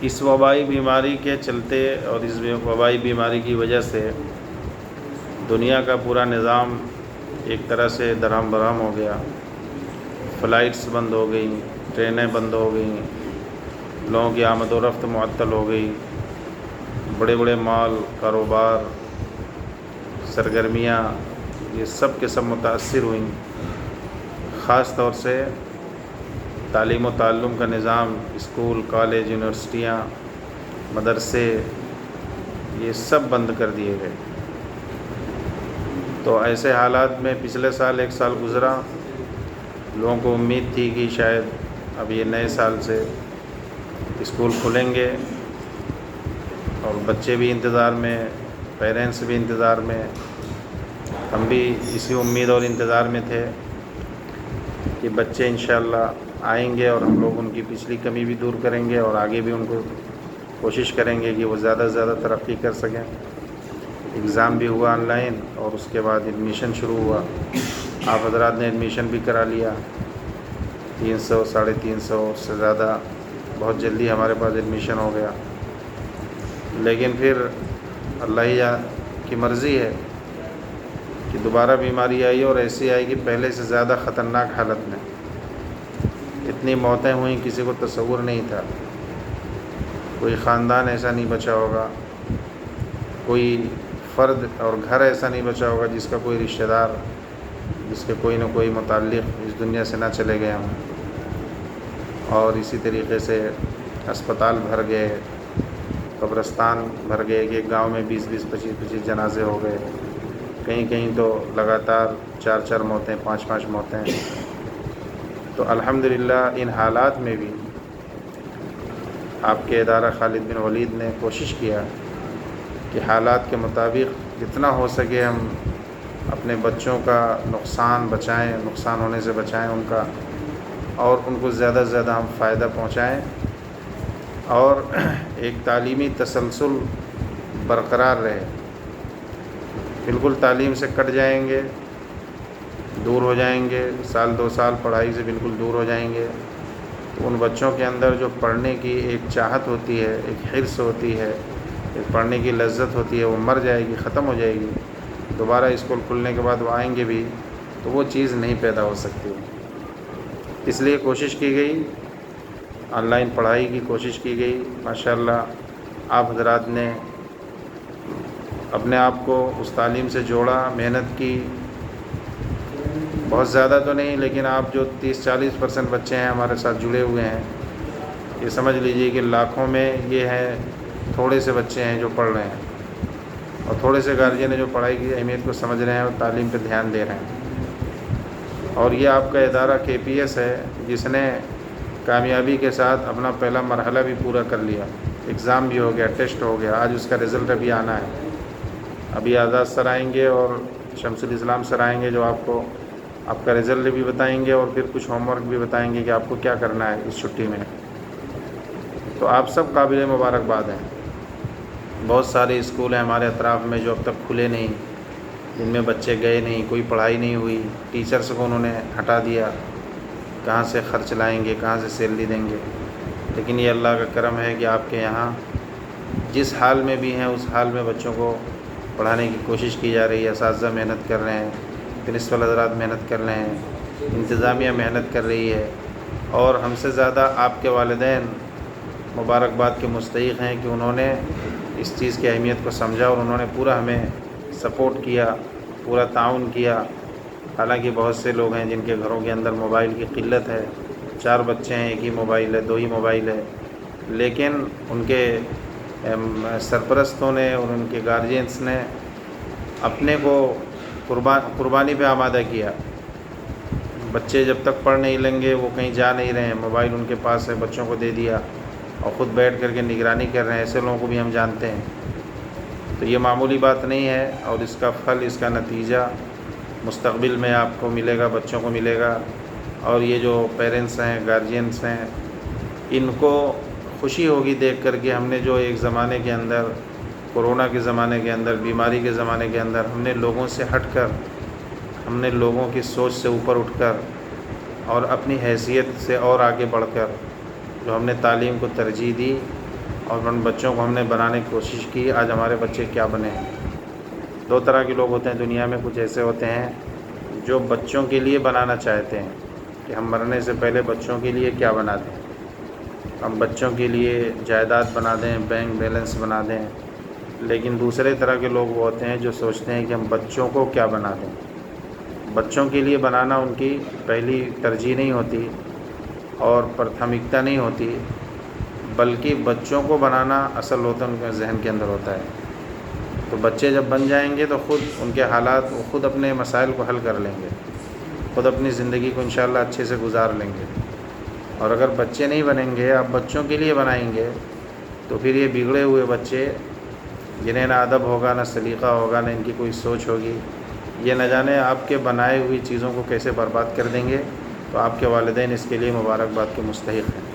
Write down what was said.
اس وبائی بیماری کے چلتے اور اس وبائی بیماری کی وجہ سے دنیا کا پورا نظام ایک طرح سے درہم برہم ہو گیا۔ فلائٹس بند ہو گئیں، ٹرینیں بند ہو گئیں، لوگوں کی آمد و رفت معطل ہو گئی، بڑے بڑے مال، کاروبار، سرگرمیاں یہ سب کے سب متاثر ہوئیں۔ خاص طور سے تعلیم و تعلم کا نظام، اسکول، کالج، یونیورسٹیاں، مدرسے یہ سب بند کر دیے گئے۔ تو ایسے حالات میں پچھلے سال ایک سال گزرا، لوگوں کو امید تھی کہ شاید اب یہ نئے سال سے اسکول کھلیں گے، اور بچے بھی انتظار میں، پیرنٹس بھی انتظار میں، ہم بھی اسی امید اور انتظار میں تھے کہ بچے انشاءاللہ آئیں گے اور ہم لوگ ان کی پچھلی کمی بھی دور کریں گے اور آگے بھی ان کو کوشش کریں گے کہ وہ زیادہ سے زیادہ ترقی کر سکیں۔ اگزام بھی ہوا آن لائن اور اس کے بعد ایڈمیشن شروع ہوا۔ آپ حضرات نے ایڈمیشن بھی کرا لیا، 300 350 سے زیادہ بہت جلدی ہمارے پاس ایڈمیشن ہو گیا۔ لیکن پھر اللہ ہی کی مرضی ہے کہ دوبارہ بیماری آئی اور ایسی آئی کہ پہلے سے زیادہ خطرناک حالت میں۔ اتنی موتیں ہوئیں کسی کو تصور نہیں تھا۔ کوئی خاندان ایسا نہیں بچا ہوگا، کوئی فرد اور گھر ایسا نہیں بچا ہوگا جس کا کوئی رشتہ دار، جس کے کوئی نہ کوئی متعلق اس دنیا سے نہ چلے گئے ہوں۔ اور اسی طریقے سے اسپتال بھر گئے، قبرستان بھر گئے کہ ایک گاؤں میں 20 25 جنازے ہو گئے، کہیں کہیں تو لگاتار 4 موتیں، 5 موتیں۔ تو الحمدللہ ان حالات میں بھی آپ کے ادارہ خالد بن ولید نے کوشش کیا کہ حالات کے مطابق جتنا ہو سکے ہم اپنے بچوں کا نقصان بچائیں، نقصان ہونے سے بچائیں ان کا، اور ان کو زیادہ سے زیادہ ہم فائدہ پہنچائیں، اور ایک تعلیمی تسلسل برقرار رہے۔ بالکل تعلیم سے کٹ جائیں گے، دور ہو جائیں گے، 1-2 سال پڑھائی سے بالکل دور ہو جائیں گے، تو ان بچوں کے اندر جو پڑھنے کی ایک چاہت ہوتی ہے، ایک حرص ہوتی ہے، ایک پڑھنے کی لذت ہوتی ہے، وہ مر جائے گی، ختم ہو جائے گی۔ دوبارہ اسکول کھلنے کے بعد وہ آئیں گے بھی تو وہ چیز نہیں پیدا ہو سکتی۔ اس لیے کوشش کی گئی، آن لائن پڑھائی کی کوشش کی گئی۔ ماشاءاللہ آپ حضرات نے اپنے آپ کو اس تعلیم سے جوڑا، محنت کی، بہت زیادہ تو نہیں لیکن آپ جو 30-40% بچے ہیں ہمارے ساتھ جڑے ہوئے ہیں، یہ سمجھ لیجئے کہ لاکھوں میں یہ ہے تھوڑے سے بچے ہیں جو پڑھ رہے ہیں، اور تھوڑے سے گارجین ہیں جو پڑھائی کی اہمیت کو سمجھ رہے ہیں اور تعلیم پہ دھیان دے رہے ہیں۔ اور یہ آپ کا ادارہ KPS ہے جس نے کامیابی کے ساتھ اپنا پہلا مرحلہ بھی پورا کر لیا، اگزام بھی ہو گیا، ٹیسٹ ہو گیا، آج اس کا رزلٹ ابھی آنا ہے۔ ابھی آزاد سر آئیں گے اور شمس الاسلام سر آئیں گے جو آپ کو آپ کا رزلٹ بھی بتائیں گے اور پھر کچھ ہوم ورک بھی بتائیں گے کہ آپ کو کیا کرنا ہے اس چھٹی میں۔ تو آپ سب قابل مبارکباد ہیں۔ بہت سارے اسکول ہیں ہمارے اطراف میں جو اب تک کھلے نہیں، جن میں بچے گئے نہیں، کوئی پڑھائی نہیں ہوئی، ٹیچرس کو انہوں نے ہٹا دیا، کہاں سے خرچ لائیں گے، کہاں سے سیلری دیں گے۔ لیکن یہ اللہ کا کرم ہے کہ آپ کے یہاں جس حال میں بھی ہیں اس حال میں بچوں کو پڑھانے کی کوشش کی جا رہی ہے۔ اساتذہ محنت کر رہے ہیں، پرنسپل حضرات محنت کر رہے ہیں، انتظامیہ محنت کر رہی ہے، اور ہم سے زیادہ آپ کے والدین مبارکباد کے مستحق ہیں کہ انہوں نے اس چیز کی اہمیت کو سمجھا اور انہوں نے پورا ہمیں سپورٹ کیا، پورا تعاون کیا۔ حالانکہ بہت سے لوگ ہیں جن کے گھروں کے اندر موبائل کی قلت ہے، 4 بچے ہیں، 1 ہی موبائل ہے، 2 ہی موبائل ہے، لیکن ان کے سرپرستوں نے اور ان کے گارجینس نے اپنے کو قربانی پہ آمادہ کیا۔ بچے جب تک پڑھ نہیں لیں گے وہ کہیں جا نہیں رہے ہیں، موبائل ان کے پاس ہے، بچوں کو دے دیا اور خود بیٹھ کر کے نگرانی کر رہے ہیں۔ ایسے لوگوں کو بھی ہم جانتے ہیں۔ تو یہ معمولی بات نہیں ہے، اور اس کا پھل، اس کا نتیجہ مستقبل میں آپ کو ملے گا، بچوں کو ملے گا۔ اور یہ جو پیرنٹس ہیں، گارجینس ہیں، ان کو خوشی ہوگی دیکھ کر کے ہم نے جو ایک زمانے کے اندر، کورونا کے زمانے کے اندر، بیماری کے زمانے کے اندر، ہم نے لوگوں سے ہٹ کر، ہم نے لوگوں کی سوچ سے اوپر اٹھ کر اور اپنی حیثیت سے اور آگے بڑھ کر جو ہم نے تعلیم کو ترجیح دی، اور ان بچوں کو ہم نے بنانے کی کوشش کی. آج ہمارے بچے کیا بنے ہیں. دو طرح کے لوگ ہوتے ہیں دنیا میں. کچھ ایسے ہوتے ہیں جو بچوں کے لیے بنانا چاہتے ہیں کہ ہم مرنے سے پہلے بچوں کے لیے کیا بنا دیں. ہم بچوں کے لیے جائیداد بنا دیں, بینک بیلنس بنا دیں. لیکن دوسرے طرح کے لوگ وہ ہوتے ہیں جو سوچتے ہیں کہ ہم بچوں کو کیا بنا دیں. بچوں کے لیے بنانا ان کی پہلی ترجیح نہیں ہوتی اور پرتھمکتا نہیں ہوتی, بلکہ بچوں کو بنانا اصل ہوتا ہے ان کے ذہن کے اندر ہوتا ہے. تو بچے جب بن جائیں گے تو خود ان کے حالات, وہ خود اپنے مسائل کو حل کر لیں گے, خود اپنی زندگی کو انشاءاللہ اچھے سے گزار لیں گے. اور اگر بچے نہیں بنیں گے, آپ بچوں کے لیے بنائیں گے, تو پھر یہ بگڑے ہوئے بچے جنہیں نہ ادب ہوگا, نہ سلیقہ ہوگا, نہ ان کی کوئی سوچ ہوگی, یہ نہ جانے آپ کے بنائے ہوئی چیزوں کو کیسے برباد کر دیں گے. تو آپ کے والدین اس کے لیے مبارکباد کے مستحق ہیں.